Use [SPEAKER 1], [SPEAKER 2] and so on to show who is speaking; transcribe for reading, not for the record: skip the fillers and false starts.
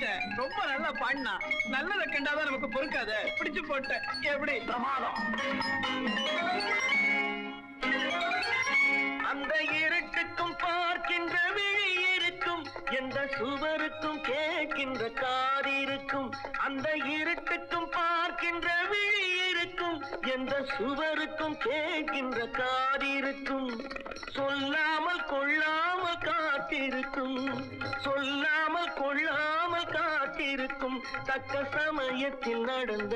[SPEAKER 1] Master ரொம்ப நல்லா பாடினா. நல்லதை கண்டாதான் நமக்கு பொறுக்காத. பிடிச்சு போட்ட எப்படி பிரமாதம்.
[SPEAKER 2] அந்த இருட்டுக்கும் பார்க்கின்ற விழி இருக்கும், எந்த சுவருக்கும் கேட்கின்ற காது இருக்கும். அந்த இருட்டுக்கும் பார்க்கின்ற விழி இருக்கும், எந்த சுவருக்கும் கேட்கின்ற காது இருக்கும். சொல்லாமல் கொள்ளாமல் காத்திருக்கும், சொல்லாமல் கொள்ளாமல் காத்திருக்கும். தக்க சமயத்தில் நடந்த